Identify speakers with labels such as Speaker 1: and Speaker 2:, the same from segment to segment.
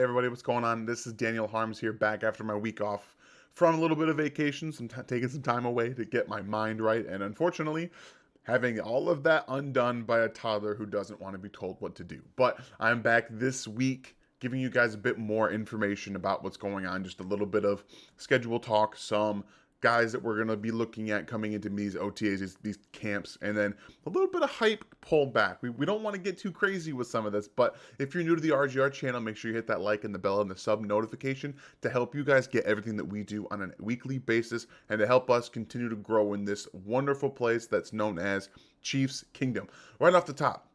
Speaker 1: Hey everybody, what's going on? This is Daniel Harms here, back after my week off from a little bit of vacation, taking some time away to get my mind right, and unfortunately, having all of that undone by a toddler who doesn't want to be told what to do. But I'm back this week giving you guys a bit more information about what's going on, just a little bit of schedule talk, some guys that we're going to be looking at coming into these OTAs, these camps, and then a little bit of hype pulled back. We don't want to get too crazy with some of this, but if you're new to the RGR channel, make sure you hit that like and the bell and the sub notification to help you guys get everything that we do on a weekly basis and to help us continue to grow in this wonderful place that's known as Chiefs Kingdom. Right off the top,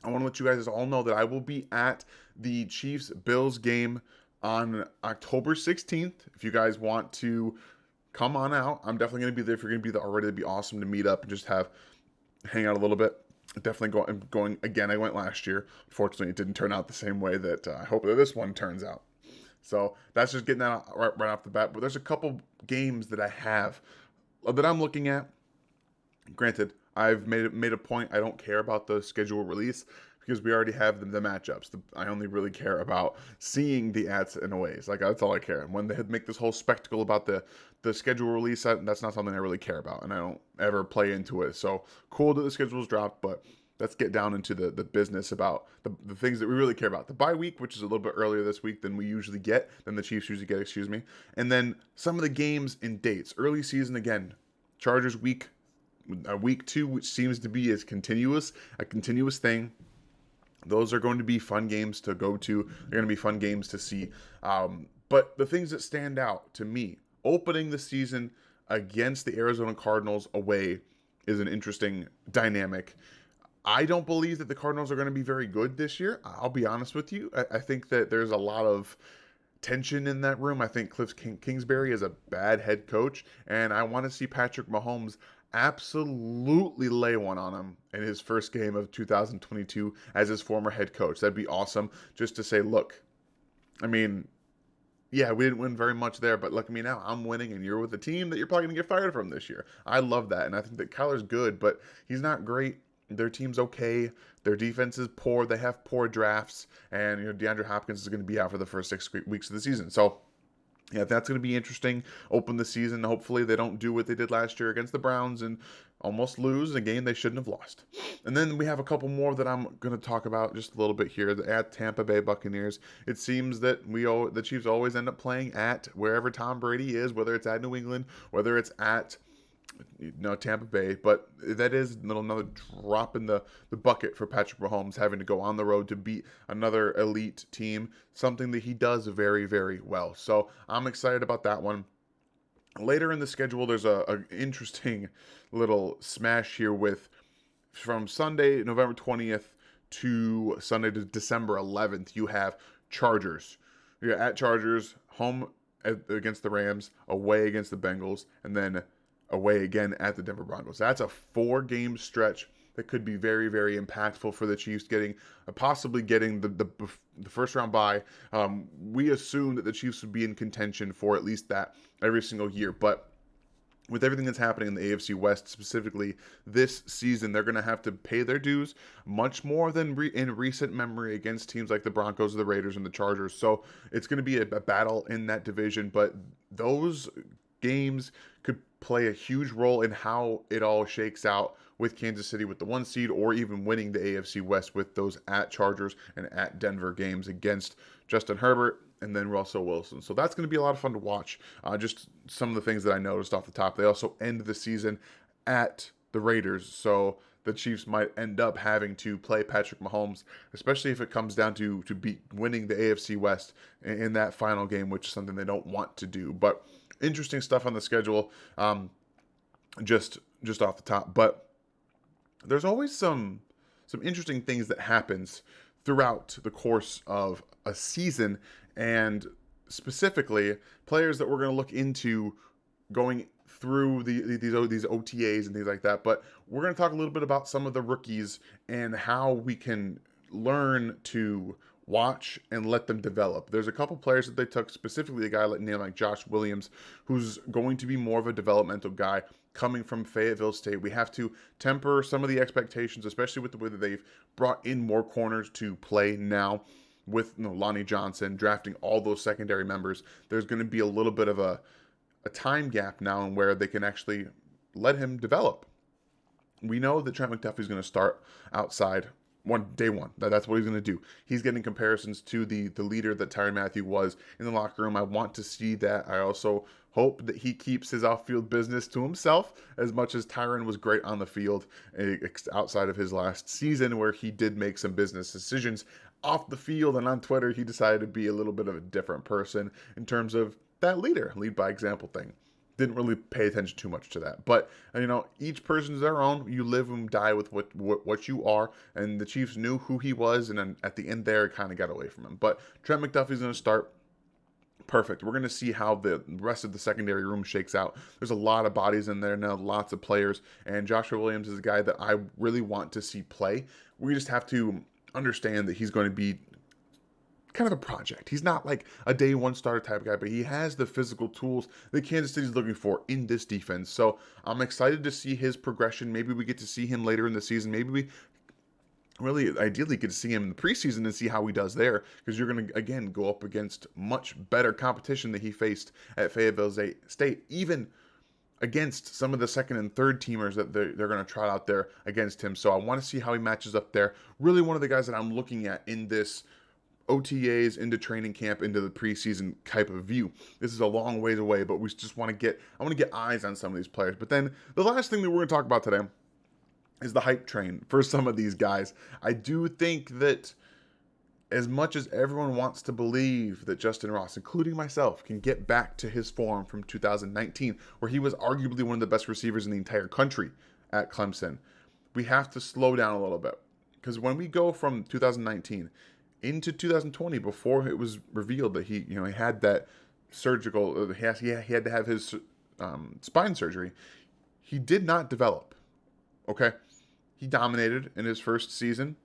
Speaker 1: I want to let you guys all know that I will be at the Chiefs-Bills game on October 16th. If you guys want to come on out, I'm definitely going to be there. If you're going to be there already, it'd be awesome to meet up and just hang out a little bit. Definitely going again. I went last year. Unfortunately, it didn't turn out the same way that I hope that this one turns out. So that's just getting that out right off the bat. But there's a couple games that I have that I'm looking at. Granted, I've made a point. I don't care about the schedule release because we already have the matchups. I only really care about seeing the ads in a ways. Like, that's all I care. And when they make this whole spectacle about the schedule release, that's not something I really care about, and I don't ever play into it. So cool that the schedule's dropped, but let's get down into the business about the things that we really care about. The bye week, which is a little bit earlier this week than we usually get, than the Chiefs usually get, excuse me. And then some of the games and dates. Early season again, Chargers week 2, which seems to be a continuous thing. Those are going to be fun games to go to. They're going to be fun games to see. But the things that stand out to me, opening the season against the Arizona Cardinals away is an interesting dynamic. I don't believe that the Cardinals are going to be very good this year. I'll be honest with you. I think that there's a lot of tension in that room. I think Cliff Kingsbury is a bad head coach, and I want to see Patrick Mahomes absolutely lay one on him in his first game of 2022 as his former head coach. That'd be awesome, just to say, look, I mean, yeah, we didn't win very much there, but look at me now. I'm winning, and you're with a team that you're probably going to get fired from this year. I love that, and I think that Kyler's good, but he's not great. Their team's okay. Their defense is poor. They have poor drafts, and DeAndre Hopkins is going to be out for the first 6 weeks of the season. So, yeah, that's going to be interesting. Open the season. Hopefully, they don't do what they did last year against the Browns and almost lose a game they shouldn't have lost. And then we have a couple more that I'm going to talk about just a little bit here. At Tampa Bay Buccaneers, it seems that the Chiefs always end up playing at wherever Tom Brady is, whether it's at New England, whether it's at Tampa Bay, but that is another drop in the bucket for Patrick Mahomes, having to go on the road to beat another elite team, something that he does very, very well. So I'm excited about that one. Later in the schedule, there's a interesting little smash here from Sunday, November 20th to Sunday to December 11th, you have Chargers. You're at Chargers, home against the Rams, away against the Bengals, and then away again at the Denver Broncos. That's a 4-game stretch that could be very, very impactful for the Chiefs, possibly getting the first round bye. We assume that the Chiefs would be in contention for at least that every single year, but with everything that's happening in the AFC West, specifically this season, they're going to have to pay their dues much more than in recent memory against teams like the Broncos, the Raiders, and the Chargers. So it's going to be a battle in that division, but those games could play a huge role in how it all shakes out with Kansas City with the 1 seed, or even winning the AFC West with those at Chargers and at Denver games against Justin Herbert and then Russell Wilson. So that's going to be a lot of fun to watch. Just some of the things that I noticed off the top. They also end the season at the Raiders, so the Chiefs might end up having to play Patrick Mahomes, especially if it comes down to winning the AFC West in that final game, which is something they don't want to do. But interesting stuff on the schedule, just off the top. But there's always some interesting things that happens throughout the course of a season, and specifically players that we're going to look into going through these OTAs and things like that. But we're going to talk a little bit about some of the rookies and how we can learn to watch and let them develop. There's a couple players that they took, specifically a guy like Josh Williams, who's going to be more of a developmental guy coming from Fayetteville State. We have to temper some of the expectations, especially with the way that they've brought in more corners to play now. with Lonnie Johnson drafting all those secondary members, there's going to be a little bit of a time gap now in where they can actually let him develop. We know that Trent McDuffie's going to start outside day one. That's what he's going to do. He's getting comparisons to the leader that Tyrann Mathieu was in the locker room. I want to see that. I also hope that he keeps his off-field business to himself, as much as Tyrann was great on the field outside of his last season, where he did make some business decisions off the field, and on Twitter he decided to be a little bit of a different person in terms of that lead by example thing. Didn't really pay attention too much to that. But each person's their own. You live and die with what you are. And the Chiefs knew who he was, and then at the end there, it kind of got away from him. But Trent McDuffie's going to start. Perfect. We're going to see how the rest of the secondary room shakes out. There's a lot of bodies in there now, lots of players, and Joshua Williams is a guy that I really want to see play. We just have to understand that he's going to be kind of a project. He's not like a day one starter type of guy, but he has the physical tools that Kansas City's looking for in this defense. So I'm excited to see his progression. Maybe we get to see him later in the season. Maybe we really ideally get to see him in the preseason and see how he does there, because you're going to, again, go up against much better competition that he faced at Fayetteville State, even against some of the second and third teamers that they're going to try out there against him. So I want to see how he matches up there. Really one of the guys that I'm looking at in this OTAs, into training camp, into the preseason type of view. This is a long ways away, but we just want to get eyes on some of these players. But then the last thing that we're going to talk about today is the hype train for some of these guys. I do think that as much as everyone wants to believe that Justin Ross, including myself, can get back to his form from 2019, where he was arguably one of the best receivers in the entire country at Clemson, we have to slow down a little bit. Because when we go from 2019 into 2020, before it was revealed that he had that surgical, he had to have his spine surgery, he did not develop. Okay, he dominated in his first season.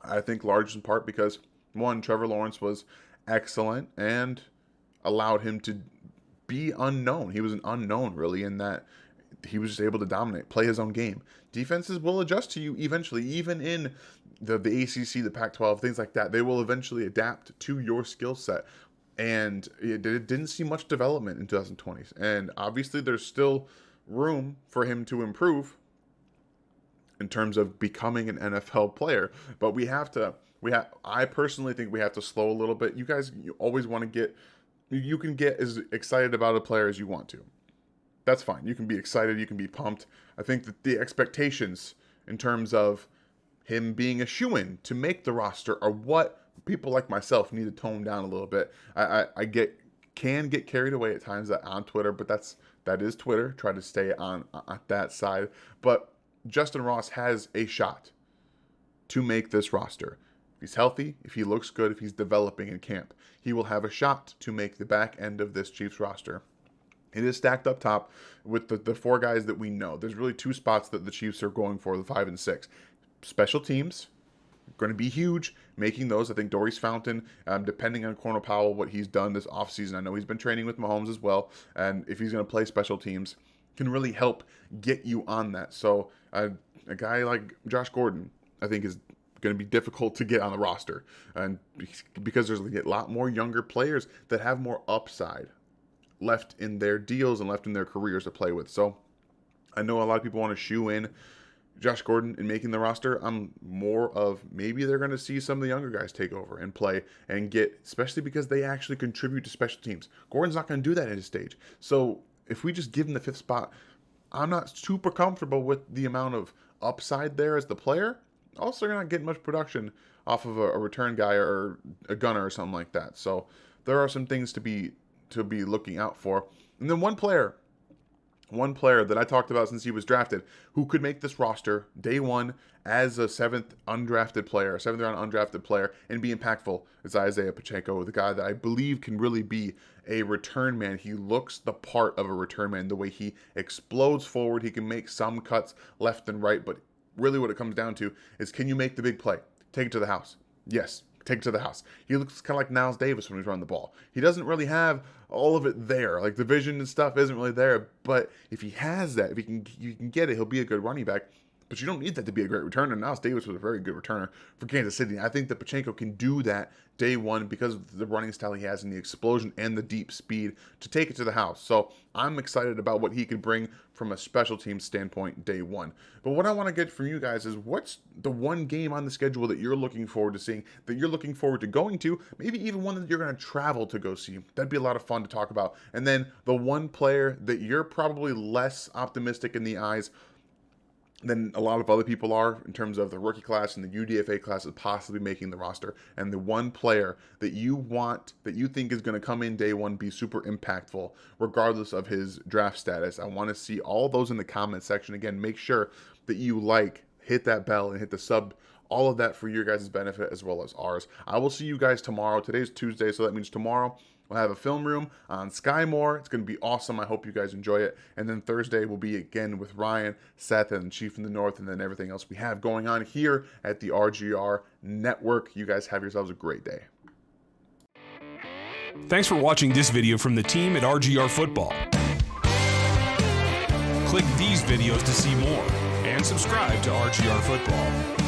Speaker 1: I think large in part because, one, Trevor Lawrence was excellent and allowed him to be unknown. He was an unknown, really, in that he was just able to dominate, play his own game. Defenses will adjust to you eventually, even in the ACC, the Pac-12, things like that. They will eventually adapt to your skill set. And it didn't see much development in 2020. And obviously there's still room for him to improve in terms of becoming an NFL player. But I personally think we have to slow a little bit. You always want to you can get as excited about a player as you want to. That's fine. You can be excited. You can be pumped. I think that the expectations in terms of him being a shoo-in to make the roster are what people like myself need to tone down a little bit. I can get carried away at times on Twitter, but that is Twitter. Try to stay on that side. But Justin Ross has a shot to make this roster. If he's healthy, if he looks good, if he's developing in camp, he will have a shot to make the back end of this Chiefs roster. It is stacked up top with the four guys that we know. There's really two spots that the Chiefs are going for, the 5 and 6. Special teams, going to be huge. Making those, I think Doris Fountain, depending on Cornell Powell, what he's done this offseason. I know he's been training with Mahomes as well. And if he's going to play special teams, can really help get you on that. So a guy like Josh Gordon, I think, is going to be difficult to get on the roster. And because there's a lot more younger players that have more upside left in their deals and left in their careers to play with. So I know a lot of people want to shoe in Josh Gordon in making the roster. I'm more of maybe they're going to see some of the younger guys take over and play and get, especially because they actually contribute to special teams. Gordon's not going to do that at his stage. So if we just give him the 5th spot, I'm not super comfortable with the amount of upside there as the player. Also, you're not getting much production off of a return guy or a gunner or something like that. So there are some things to be looking out for. And then one player that I talked about since he was drafted, who could make this roster day one as a 7th round undrafted player and be impactful, is Isaiah Pacheco, the guy that I believe can really be a return man. He looks the part of a return man, the way he explodes forward. He can make some cuts left and right, but really what it comes down to is, can you make the big play? Take it to the house. Yes, take it to the house. He looks kind of like Niles Davis when he's running the ball. He doesn't really have all of it there. Like the vision and stuff isn't really there. But if he has that, if you can get it, he'll be a good running back. but you don't need that to be a great returner. Niles Davis was a very good returner for Kansas City. I think that Pacheco can do that day one because of the running style he has and the explosion and the deep speed to take it to the house. So I'm excited about what he can bring from a special team standpoint day one. But what I want to get from you guys is, what's the one game on the schedule that you're looking forward to seeing, that you're looking forward to going to, maybe even one that you're going to travel to go see? That'd be a lot of fun to talk about. And then the one player that you're probably less optimistic in the eyes than a lot of other people are in terms of the rookie class and the UDFA class is possibly making the roster, and the one player that you want, that you think is going to come in day one, be super impactful regardless of his draft status. I want to see all those in the comment section. Again, make sure that you hit that bell and hit the sub, all of that for your guys' benefit as well as ours. I will see you guys tomorrow. Today's Tuesday, so that means tomorrow we'll have a film room on Sky More. It's going to be awesome. I hope you guys enjoy it. And then Thursday will be again with Ryan, Seth, and Chief in the North, and then everything else we have going on here at the RGR Network. You guys have yourselves a great day.
Speaker 2: Thanks for watching this video from the team at RGR Football. Click these videos to see more and subscribe to RGR Football.